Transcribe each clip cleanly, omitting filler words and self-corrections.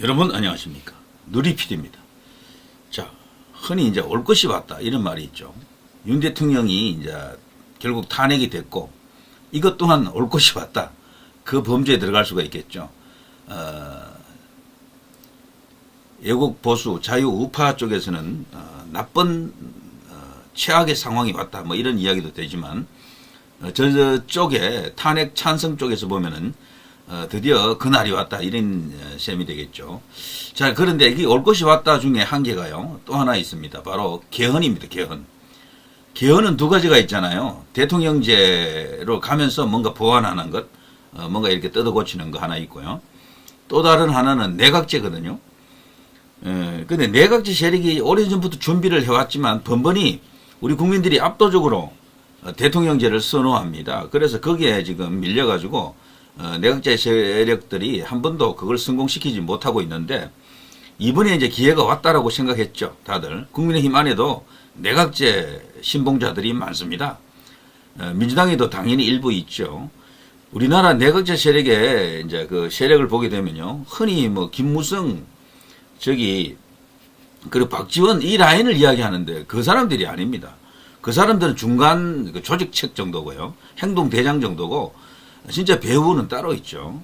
여러분 안녕하십니까. 누리PD입니다. 자, 흔히 이제 올 것이 왔다 이런 말이 있죠. 윤 대통령이 이제 결국 탄핵이 됐고 이것 또한 올 것이 왔다. 그 범주에 들어갈 수가 있겠죠. 애국 보수 자유 우파 쪽에서는 나쁜 최악의 상황이 왔다 뭐 이런 이야기도 되지만 저쪽에 탄핵 찬성 쪽에서 보면은 드디어 그날이 왔다 이런 셈이 되겠죠. 자, 그런데 이게 올 것이 왔다 중에 한계가요 또 하나 있습니다. 바로 개헌입니다. 개헌은 두 가지가 있잖아요. 대통령제로 가면서 뭔가 보완하는 것, 뭔가 이렇게 뜯어 고치는 거 하나 있고요. 또 다른 하나는 내각제거든요. 근데 내각제 세력이 오래전부터 준비를 해왔지만 번번이 우리 국민들이 압도적으로 대통령제를 선호합니다. 그래서 거기에 지금 밀려가지고 내각제 세력들이 한 번도 그걸 성공시키지 못하고 있는데 이번에 이제 기회가 왔다라고 생각했죠. 다들 국민의힘 안에도 내각제 신봉자들이 많습니다. 민주당에도 당연히 일부 있죠. 우리나라 내각제 세력의 이제 그 세력을 보게 되면요, 흔히 뭐 김무성 그리고 박지원 이 라인을 이야기하는데 그 사람들이 아닙니다. 그 사람들은 중간 조직책 정도고요, 행동대장 정도고 진짜 배우는 따로 있죠.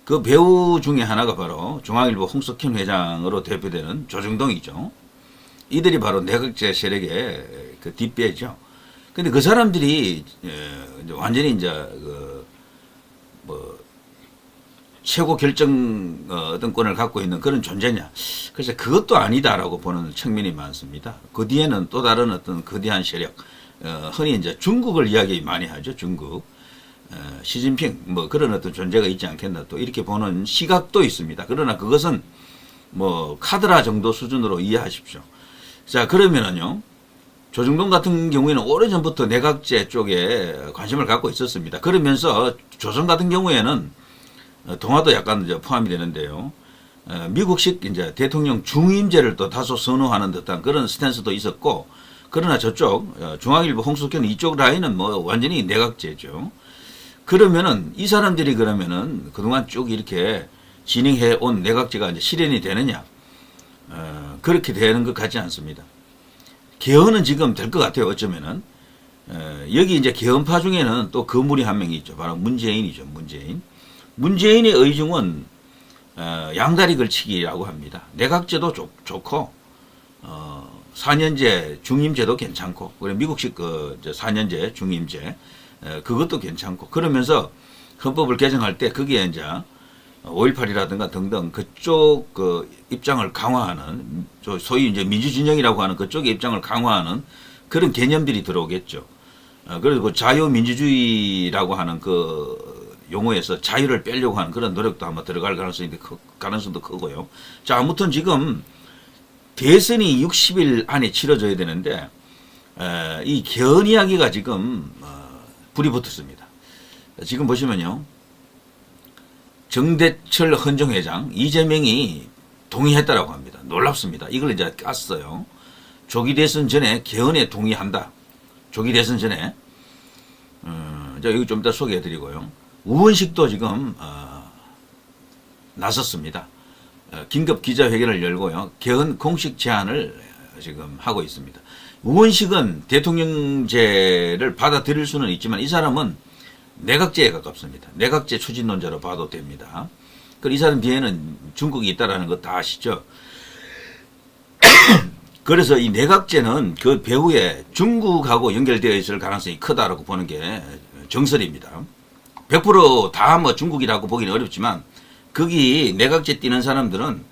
그 배우 중에 하나가 바로 중앙일보 홍석현 회장으로 대표되는 조정동이죠. 이들이 바로 내각제 세력의 그 뒷배죠. 근데 그 사람들이 완전히 이제 최고 결정 어떤 권을 갖고 있는 그런 존재냐. 그래서 그것도 아니다라고 보는 측면이 많습니다. 그 뒤에는 또 다른 어떤 거대한 세력, 흔히 이제 중국을 이야기 많이 하죠. 중국. 시진핑 뭐 그런 어떤 존재가 있지 않겠나 또 이렇게 보는 시각도 있습니다. 그러나 그것은 뭐 카드라 정도 수준으로 이해하십시오. 자, 그러면은요, 조정동 같은 경우에는 오래전부터 내각제 쪽에 관심을 갖고 있었습니다. 그러면서 조선 같은 경우에는 동화도 약간 이제 포함이 되는데요. 미국식 이제 대통령 중임제를 또 다소 선호하는 듯한 그런 스탠스도 있었고, 그러나 저쪽 중앙일보 홍석현 이쪽 라인은 뭐 완전히 내각제죠. 그러면은 이 사람들이 그러면은 그동안 쭉 이렇게 진행해 온 내각제가 이제 실현이 되느냐? 그렇게 되는 것 같지 않습니다. 개헌은 지금 될 것 같아요. 어쩌면은 여기 이제 개헌파 중에는 또 거물이 한 명이 있죠. 바로 문재인이죠. 문재인의 의중은 양다리 걸치기라고 합니다. 내각제도 좋고 4년제 중임제도 괜찮고, 그리고 미국식 4년제 중임제 그것도 괜찮고, 그러면서 헌법을 개정할 때 거기에 이제 5.18이라든가 등등 그쪽 입장을 강화하는, 소위 이제 민주진영이라고 하는 그쪽의 입장을 강화하는 그런 개념들이 들어오겠죠. 그리고 자유민주주의라고 하는 그 용어에서 자유를 빼려고 하는 그런 노력도 아마 들어갈 가능성도 크고요. 자, 아무튼 지금 대선이 60일 안에 치러져야 되는데 이 개헌 이야기가 지금 불이 붙었습니다. 지금 보시면요, 정대철 헌정회장, 이재명이 동의했다라고 합니다. 놀랍습니다. 이걸 이제 깠어요. 조기 대선 전에 개헌에 동의한다. 조기 대선 전에. 여기 좀 이따 소개해드리고요. 우원식도 지금 나섰습니다. 긴급 기자회견을 열고요, 개헌 공식 제안을 지금 하고 있습니다. 우원식은 대통령제를 받아들일 수는 있지만 이 사람은 내각제에 가깝습니다. 내각제 추진론자로 봐도 됩니다. 그리고 이 사람 뒤에는 중국이 있다라는 거 다 아시죠? 그래서 이 내각제는 그 배후에 중국하고 연결되어 있을 가능성이 크다라고 보는 게 정설입니다. 100%다 뭐 중국이라고 보기는 어렵지만 거기 내각제 뛰는 사람들은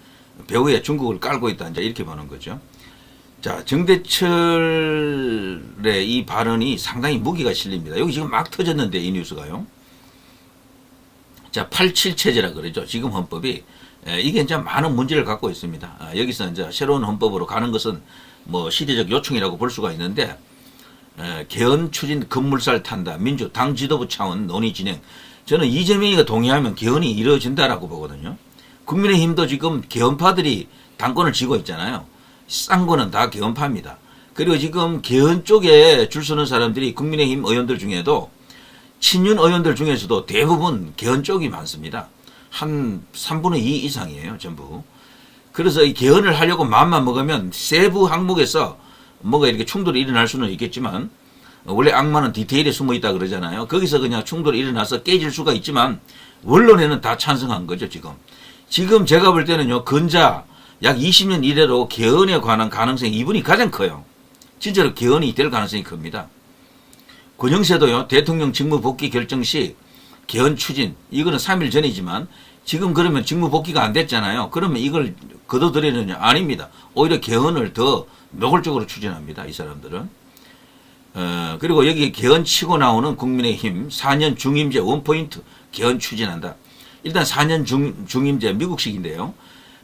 배후에 중국을 깔고 있다, 이제 이렇게 보는 거죠. 자, 정대철의 이 발언이 상당히 무기가 실립니다. 여기 지금 막 터졌는데 이 뉴스가요. 자, 87체제라 그러죠. 지금 헌법이 이게 이제 많은 문제를 갖고 있습니다. 여기서 이제 새로운 헌법으로 가는 것은 뭐 시대적 요청이라고 볼 수가 있는데, 개헌 추진 급물살 탄다, 민주 당 지도부 차원 논의 진행. 저는 이재명이가 동의하면 개헌이 이루어진다라고 보거든요. 국민의힘도 지금 개헌파들이 당권을 쥐고 있잖아요. 싼 거는 다 개헌파입니다. 그리고 지금 개헌 쪽에 줄 서는 사람들이 국민의힘 의원들 중에도 친윤 의원들 중에서도 대부분 개헌 쪽이 많습니다. 한 3분의 2 이상이에요, 전부. 그래서 이 개헌을 하려고 마음만 먹으면 세부 항목에서 뭐가 이렇게 충돌이 일어날 수는 있겠지만, 원래 악마는 디테일에 숨어 있다 그러잖아요. 거기서 그냥 충돌이 일어나서 깨질 수가 있지만 원론에는 다 찬성한 거죠. 지금 제가 볼 때는요, 근자 약 20년 이래로 개헌에 관한 가능성이 이분이 가장 커요. 진짜로 개헌이 될 가능성이 큽니다. 권영세도요, 대통령 직무 복귀 결정 시 개헌 추진, 이거는 3일 전이지만 지금 그러면 직무 복귀가 안 됐잖아요. 그러면 이걸 거둬들이느냐? 아닙니다. 오히려 개헌을 더 노골적으로 추진합니다. 이 사람들은. 그리고 여기 개헌 치고 나오는 국민의힘 4년 중임제 원포인트 개헌 추진한다. 일단 4년 중임제 미국식인데요.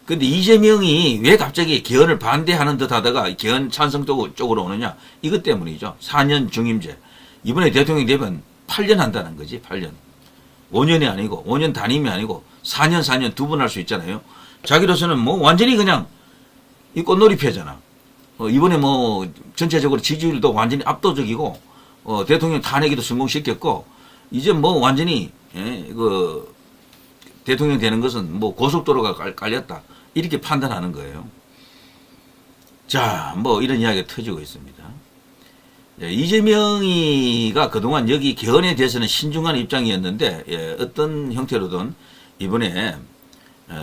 근데 이재명이 왜 갑자기 개헌을 반대하는 듯 하다가 개헌 찬성 쪽으로 오느냐? 이것 때문이죠. 4년 중임제. 이번에 대통령 되면 8년 한다는 거지, 8년. 5년이 아니고, 5년 단임이 아니고, 4년 두 번 할 수 있잖아요. 자기로서는 뭐 완전히 그냥 이 꽃놀이 패잖아. 이번에 뭐 전체적으로 지지율도 완전히 압도적이고, 대통령 탄핵에도 성공시켰고, 이제 뭐 완전히, 그, 대통령 되는 것은 뭐 고속도로가 깔렸다. 이렇게 판단하는 거예요. 자, 뭐 이런 이야기가 터지고 있습니다. 이재명이가 그동안 여기 개헌에 대해서는 신중한 입장이었는데, 어떤 형태로든 이번에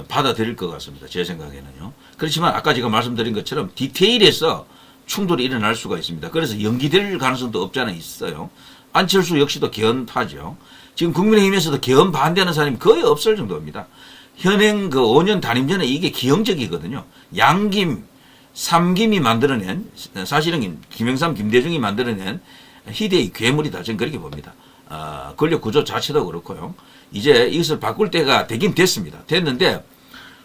받아들일 것 같습니다. 제 생각에는요. 그렇지만 아까 제가 말씀드린 것처럼 디테일에서 충돌이 일어날 수가 있습니다. 그래서 연기될 가능성도 없지 않아 있어요. 안철수 역시도 개헌파죠. 지금 국민의힘에서도 개헌 반대하는 사람이 거의 없을 정도입니다. 현행 그 5년 단임제는 이게 기형적이거든요. 양김, 삼김이 만들어낸, 사실은 김영삼, 김대중이 만들어낸 희대의 괴물이다. 저는 그렇게 봅니다. 권력 구조 자체도 그렇고요. 이제 이것을 바꿀 때가 되긴 됐습니다. 됐는데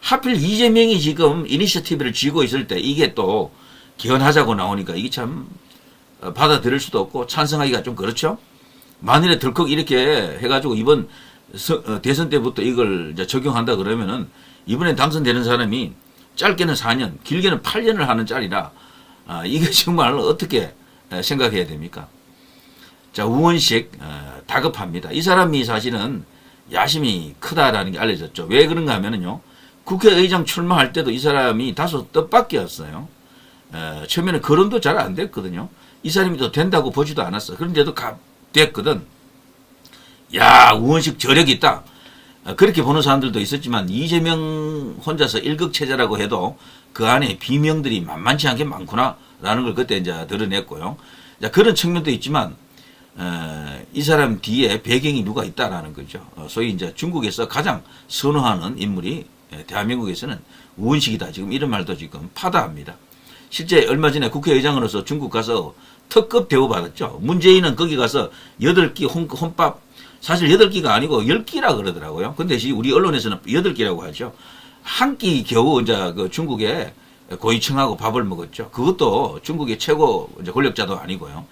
하필 이재명이 지금 이니셔티브를 쥐고 있을 때 이게 또 개헌하자고 나오니까 이게 참 받아들일 수도 없고 찬성하기가 좀 그렇죠. 만일에 덜컥 이렇게 해가지고 이번 대선 때부터 이걸 이제 적용한다 그러면은 이번에 당선되는 사람이 짧게는 4년, 길게는 8년을 하는 짤이라 이게 정말 어떻게 생각해야 됩니까? 자, 우원식 다급합니다. 이 사람이 사실은 야심이 크다라는 게 알려졌죠. 왜 그런가 하면은요, 국회의장 출마할 때도 이 사람이 다소 뜻밖이었어요. 처음에는 거론도 잘 안 됐거든요. 이 사람이 또 된다고 보지도 않았어. 그런데도 됐거든. 야, 우원식 저력이 있다. 그렇게 보는 사람들도 있었지만 이재명 혼자서 일극체제라고 해도 그 안에 비명들이 만만치 않게 많구나라는 걸 그때 이제 드러냈고요. 자, 그런 측면도 있지만 이 사람 뒤에 배경이 누가 있다라는 거죠. 소위 이제 중국에서 가장 선호하는 인물이 대한민국에서는 우원식이다. 지금 이런 말도 지금 파다합니다. 실제 얼마 전에 국회의장으로서 중국 가서 특급 대우 받았죠. 문재인은 거기 가서 8끼 혼밥, 사실 8끼가 아니고 10끼라 그러더라고요. 근데 우리 언론에서는 8끼라고 하죠. 한 끼 겨우 이제 그 중국의 고위층하고 밥을 먹었죠. 그것도 중국의 최고 이제 권력자도 아니고요.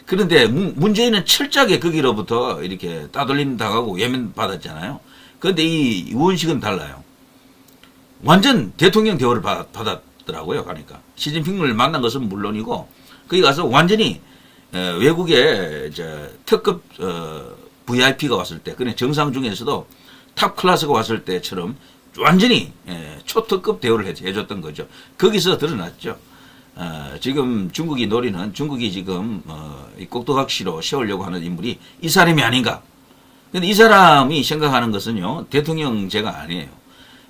그런데 문재인은 철저하게 거기로부터 이렇게 따돌림 당하고 외면 받았잖아요. 그런데 이 우원식은 달라요. 완전 대통령 대우를 받았더라고요. 그러니까 시진핑을 만난 것은 물론이고 거기 가서 완전히 외국의 이제 특급 VIP가 왔을 때, 그냥 정상 중에서도 탑 클래스가 왔을 때처럼 완전히 초특급 대우를 해줬던 거죠. 거기서 드러났죠. 지금 중국이 지금 꼭두각시로 세우려고 하는 인물이 이 사람이 아닌가. 근데 이 사람이 생각하는 것은요, 대통령제가 아니에요.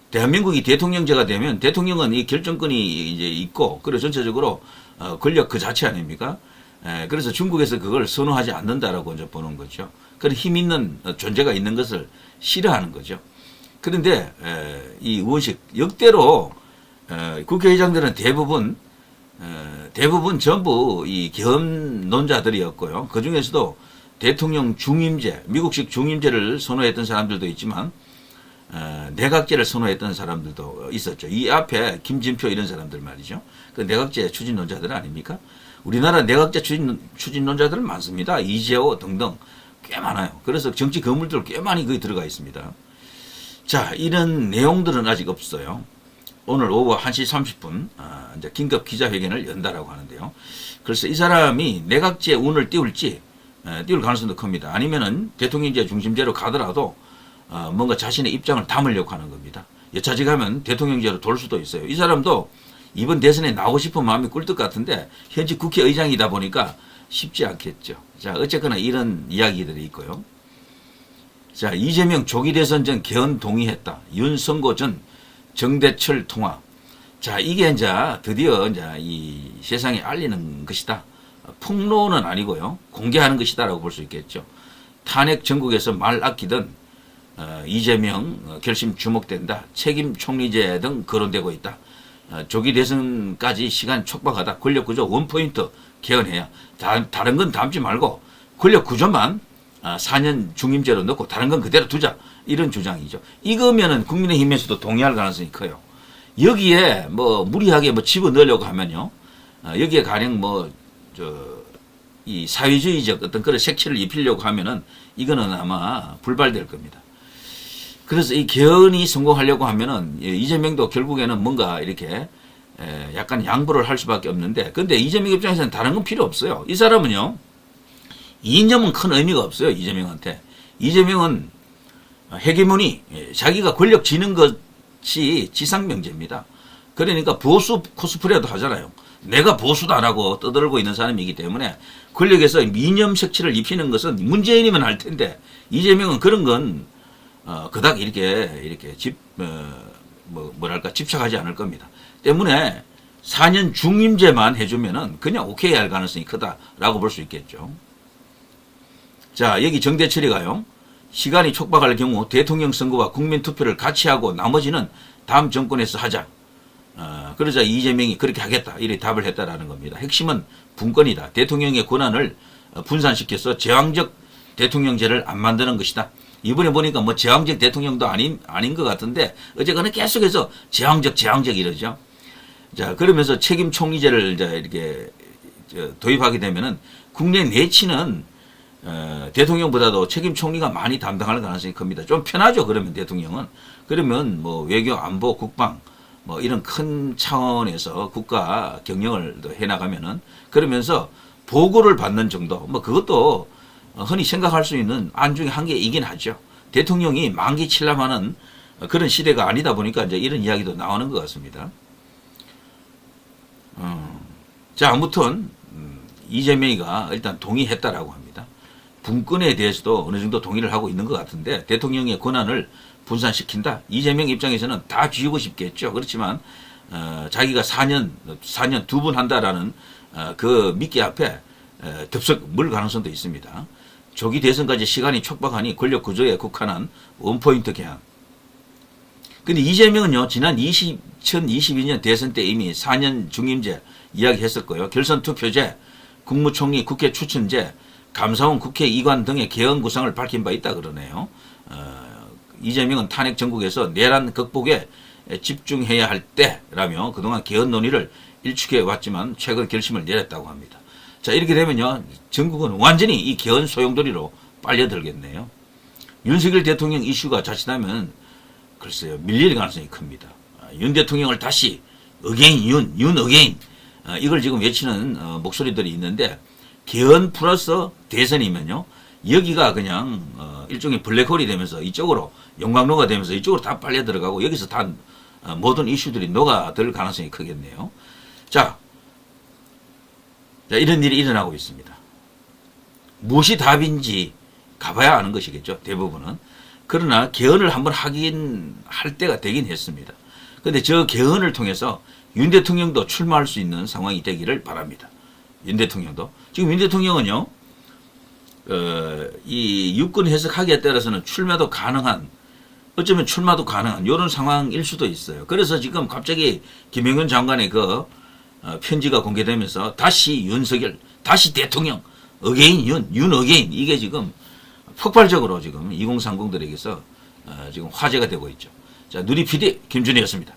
대한민국이 대통령제가 되면 대통령은 이 결정권이 이제 있고, 그리고 전체적으로 권력 그 자체 아닙니까? 그래서 중국에서 그걸 선호하지 않는다라고 이제 보는 거죠. 그런 힘 있는 존재가 있는 것을 싫어하는 거죠. 그런데 이 우원식 역대로 국회의장들은 대부분 전부 이 개헌론자들이었고요. 그 중에서도 대통령 중임제, 미국식 중임제를 선호했던 사람들도 있지만 내각제를 선호했던 사람들도 있었죠. 이 앞에 김진표 이런 사람들 말이죠. 그 내각제 추진론자들 아닙니까? 우리나라 내각제 추진론자들은 많습니다. 이재호 등등 꽤 많아요. 그래서 정치 거물들 꽤 많이 거기 들어가 있습니다. 자, 이런 내용들은 아직 없어요. 오늘 오후 1시 30분 이제 긴급 기자회견을 연다라고 하는데요. 그래서 이 사람이 내각제 운을 띄울 가능성도 큽니다. 아니면은 대통령제 중심제로 가더라도 뭔가 자신의 입장을 담으려고 하는 겁니다. 여차지 가면 대통령제로 돌 수도 있어요. 이 사람도 이번 대선에 나오고 싶은 마음이 꿀떡 같은데 현직 국회의장이다 보니까 쉽지 않겠죠. 자, 어쨌거나 이런 이야기들이 있고요. 자, 이재명 조기 대선 전 개헌 동의했다. 윤 선거 전 정대철 통화. 자, 이게 이제 드디어 이제 이 세상에 알리는 것이다. 폭로는 아니고요. 공개하는 것이다라고 볼 수 있겠죠. 탄핵 전국에서 말 아끼던 이재명 결심 주목된다. 책임 총리제 등 거론되고 있다. 조기 대선까지 시간 촉박하다. 권력구조 원포인트 개헌해야. 다른 건 담지 말고 권력구조만 4년 중임제로 넣고 다른 건 그대로 두자. 이런 주장이죠. 이거면은 국민의힘에서도 동의할 가능성이 커요. 여기에 뭐 무리하게 뭐 집어넣으려고 하면요. 여기에 가령 이 사회주의적 어떤 그런 색채를 입히려고 하면은 이거는 아마 불발될 겁니다. 그래서 이 개헌이 성공하려고 하면은 이재명도 결국에는 뭔가 이렇게 약간 양보를 할 수밖에 없는데, 근데 이재명 입장에서는 다른 건 필요 없어요. 이 사람은요, 이념은 큰 의미가 없어요. 이재명한테. 이재명은 헤게모니, 자기가 권력 쥐는 것이 지상명제입니다. 그러니까 보수 코스프레도 하잖아요. 내가 보수다라고 떠들고 있는 사람이기 때문에 권력에서 이념 색채를 입히는 것은 문재인이면 할 텐데, 이재명은 그런 건 그닥 이렇게 집착하지 않을 겁니다. 때문에 4년 중임제만 해주면은 그냥 오케이 할 가능성이 크다라고 볼 수 있겠죠. 자, 여기 정대철이가요, 시간이 촉박할 경우 대통령 선거와 국민 투표를 같이 하고 나머지는 다음 정권에서 하자. 그러자 이재명이 그렇게 하겠다. 이렇게 답을 했다라는 겁니다. 핵심은 분권이다. 대통령의 권한을 분산시켜서 제왕적 대통령제를 안 만드는 것이다. 이번에 보니까 뭐 제왕적 대통령도 아닌 것 같은데 어쨌거나 계속해서 제왕적 이러죠. 자, 그러면서 책임 총리제를 이제 이렇게 도입하게 되면은 국내 내치는 대통령보다도 책임 총리가 많이 담당할 가능성이 큽니다. 좀 편하죠. 그러면 대통령은. 그러면 뭐 외교, 안보, 국방 뭐 이런 큰 차원에서 국가 경영을 해나가면은, 그러면서 보고를 받는 정도, 뭐 그것도 흔히 생각할 수 있는 안 중에 한 개이긴 하죠. 대통령이 만기 칠람하는 그런 시대가 아니다 보니까 이제 이런 이야기도 나오는 것 같습니다. 자, 아무튼 이재명이가 일단 동의했다라고 합니다. 분권에 대해서도 어느 정도 동의를 하고 있는 것 같은데, 대통령의 권한을 분산시킨다. 이재명 입장에서는 다 쥐고 싶겠죠. 그렇지만 자기가 4년 두 번 한다라는 그 미끼 앞에 덥석 물 가능성도 있습니다. 조기 대선까지 시간이 촉박하니 권력 구조에 국한한 원포인트 개헌. 근데 이재명은요, 지난 2022년 대선 때 이미 4년 중임제 이야기했었고요. 결선 투표제, 국무총리 국회 추천제, 감사원 국회 이관 등의 개헌 구상을 밝힌 바 있다 그러네요. 이재명은 탄핵 전국에서 내란 극복에 집중해야 할 때라며 그동안 개헌 논의를 일축해 왔지만 최근 결심을 내렸다고 합니다. 자, 이렇게 되면요, 전국은 완전히 이 개헌 소용돌이로 빨려들겠네요. 윤석열 대통령 이슈가 자칫하면 글쎄요, 밀릴 가능성이 큽니다. 윤 대통령을 다시 어게인, 윤 어게인, 이걸 지금 외치는 목소리들이 있는데, 개헌 플러스 대선이면요, 여기가 그냥 일종의 블랙홀이 되면서 이쪽으로 용광로가 되면서 이쪽으로 다 빨려 들어가고 여기서 다 모든 이슈들이 녹아들 가능성이 크겠네요. 자, 이런 일이 일어나고 있습니다. 무엇이 답인지 가봐야 아는 것이겠죠. 대부분은. 그러나 개헌을 한번 하긴 할 때가 되긴 했습니다. 그런데 저 개헌을 통해서 윤 대통령도 출마할 수 있는 상황이 되기를 바랍니다. 윤 대통령도. 지금 윤 대통령은요, 이 유권 해석하기에 따라서는 출마도 가능한, 어쩌면 출마도 가능한 이런 상황일 수도 있어요. 그래서 지금 갑자기 김영현 장관의 그 편지가 공개되면서 다시 윤석열, 다시 대통령, 어게인 윤 어게인, 이게 지금 폭발적으로 지금 2030들에게서 지금 화제가 되고 있죠. 자, 누리 PD 김준희였습니다.